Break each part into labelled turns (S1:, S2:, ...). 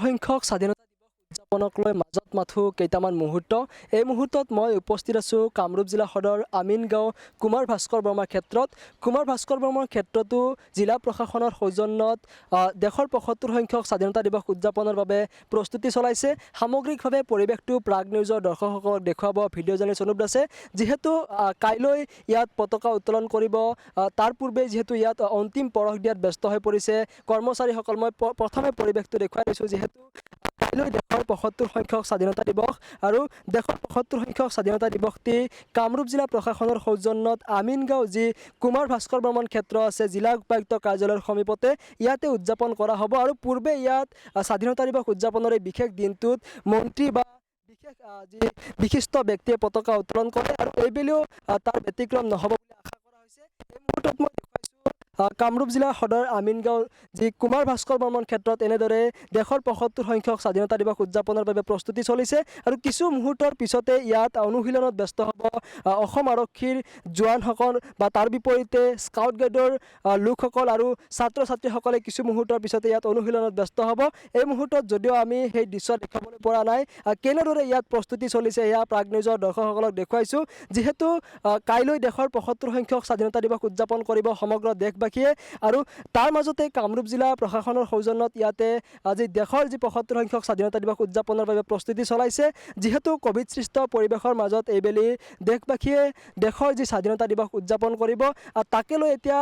S1: সংখ্যক স্বাধীনতা উদযাপনক লৈ মাজত মাথো কেইটামান মুহূৰ্ত এই মুহূৰ্তত মই উপস্থিত আছোঁ কামৰূপ জিলা সদৰ আমিনগাঁও কুমাৰ ভাস্কৰ বৰ্মাৰ ক্ষেত্ৰত। কুমাৰ ভাস্কৰ বৰ্মাৰ ক্ষেত্ৰতো জিলা প্ৰশাসনৰ সৌজন্যত দেশৰ ৭৫ সংখ্যক স্বাধীনতা দিৱস উদযাপনৰ বাবে প্ৰস্তুতি চলাইছে। সামগ্ৰিকভাৱে পৰিৱেশটো প্ৰাগ নিউজৰ দৰ্শকসকলক দেখুৱাব ভিডিঅ' জাৰ্নেলিষ্ট অনুপ দাসে। যিহেতু কাইলৈ ইয়াত পতাকা উত্তোলন কৰিব, তাৰ পূৰ্বে যিহেতু ইয়াত অন্তিম পৰশ দিয়াত ব্যস্ত হৈ পৰিছে কৰ্মচাৰীসকল। মই প্ৰথমে পৰিৱেশটো দেখুৱাই দিছোঁ। যিহেতু কাইলৈ দেশৰ ৭৫ সংখ্যক স্বাধীনতা দিৱস আৰু দেশৰ ৭৫ সংখ্যক স্বাধীনতা দিৱসটি কামৰূপ জিলা প্ৰশাসনৰ সৌজন্যত আমিনগাঁও যি কুমাৰ ভাস্কৰ বৰ্মন ক্ষেত্ৰ আছে জিলা উপায়ুক্ত কাৰ্যালয়ৰ সমীপতে ইয়াতে উদযাপন কৰা হ'ব। আৰু পূৰ্বে ইয়াত স্বাধীনতা দিৱস উদযাপনৰ এই বিশেষ দিনটোত মন্ত্ৰী বা যি বিশিষ্ট ব্যক্তিয়ে পতাকা উত্তোলন কৰে আৰু এইবেলিও তাৰ ব্যতিক্ৰম নহ'ব বুলি আশা কৰা হৈছে। এই মুহূৰ্তত মই কামৰূপ জিলা সদৰ আমিনগাঁও যি কুমাৰ ভাস্কৰ বৰ্মন ক্ষেত্ৰত এনেদৰে দেশৰ ৭৫ সংখ্যক স্বাধীনতা দিৱস উদযাপনৰ বাবে প্ৰস্তুতি চলিছে আৰু কিছু মুহূৰ্তৰ পিছতে ইয়াত অনুশীলনত ব্যস্ত হ'ব অসম আৰক্ষীৰ জোৱানসকল বা তাৰ বিপৰীতে স্কাউট গাইডৰ লোকসকল আৰু ছাত্ৰ ছাত্ৰীসকলে কিছু মুহূৰ্তৰ পিছতে ইয়াত অনুশীলনত ব্যস্ত হ'ব। এই মুহূৰ্তত যদিও আমি সেই দৃশ্য দেখাবলৈ পৰা নাই কেনেদৰে ইয়াত প্ৰস্তুতি চলিছে এয়া প্ৰাগ নিউজৰ দৰ্শকসকলক দেখুৱাইছোঁ। যিহেতু কাইলৈ দেশৰ ৭৫ সংখ্যক স্বাধীনতা দিৱস উদযাপন কৰিব সমগ্ৰ দেশবাসীয়ে আৰু তাৰ মাজতে কামৰূপ জিলা প্ৰশাসনৰ সৌজন্যত ইয়াতে আজি দেশৰ যি ৭৫ সংখ্যক স্বাধীনতা দিৱস উদযাপনৰ বাবে প্ৰস্তুতি চলাইছে। যিহেতু ক'ভিড সৃষ্ট পৰিৱেশৰ মাজত এইবেলি দেশবাসীয়ে দেশৰ যি স্বাধীনতা দিৱস উদযাপন কৰিব তাকে লৈ এতিয়া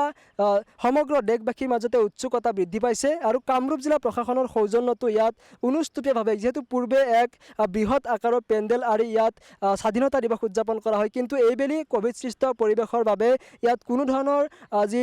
S1: সমগ্ৰ দেশবাসীৰ মাজতে উৎসুকতা বৃদ্ধি পাইছে আৰু কামৰূপ জিলা প্ৰশাসনৰ সৌজন্যতো ইয়াত অনুষ্ঠিতভাৱে যিহেতু পূৰ্বে এক বৃহৎ আকাৰৰ পেণ্ডেল আৰি ইয়াত স্বাধীনতা দিৱস উদযাপন কৰা হয়, কিন্তু এইবেলি ক'ভিড সৃষ্ট পৰিৱেশৰ বাবে ইয়াত কোনো ধৰণৰ যি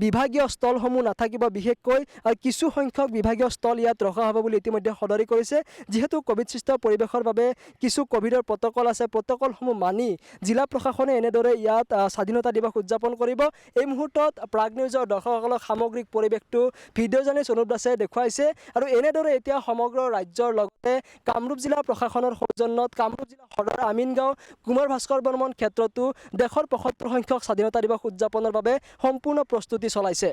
S1: বিভাগীয় স্থলসমূহ নাথাকিব। বিশেষকৈ কিছু সংখ্যক বিভাগীয় স্থল ইয়াত ৰখা হ'ব বুলি ইতিমধ্যে সদৰি কৰিছে। যিহেতু ক'ভিড সৃষ্ট পৰিৱেশৰ বাবে কিছু ক'ভিডৰ প্ৰট'কল আছে, প্ৰট'কলসমূহ মানি জিলা প্ৰশাসনে এনেদৰে ইয়াত স্বাধীনতা দিৱস উদযাপন কৰিব। এই মুহূৰ্তত প্ৰাগ নিউজৰ দৰ্শকসকলক সামগ্ৰিক পৰিৱেশটো ভিডিঅ' জাৰ্নেলিষ্ট অনুপ দাসে দেখুৱাইছে আৰু এনেদৰে এতিয়া সমগ্ৰ ৰাজ্যৰ লগতে কামৰূপ জিলা প্ৰশাসনৰ সৌজন্যত কামৰূপ জিলা সদৰ আমিনগাঁও কুমাৰ ভাস্কৰ বৰ্মন ক্ষেত্ৰতো দেশৰ ৭৫ সংখ্যক স্বাধীনতা দিৱস উদযাপনৰ বাবে সম্পূৰ্ণ প্ৰস্তুতি চলাইছে।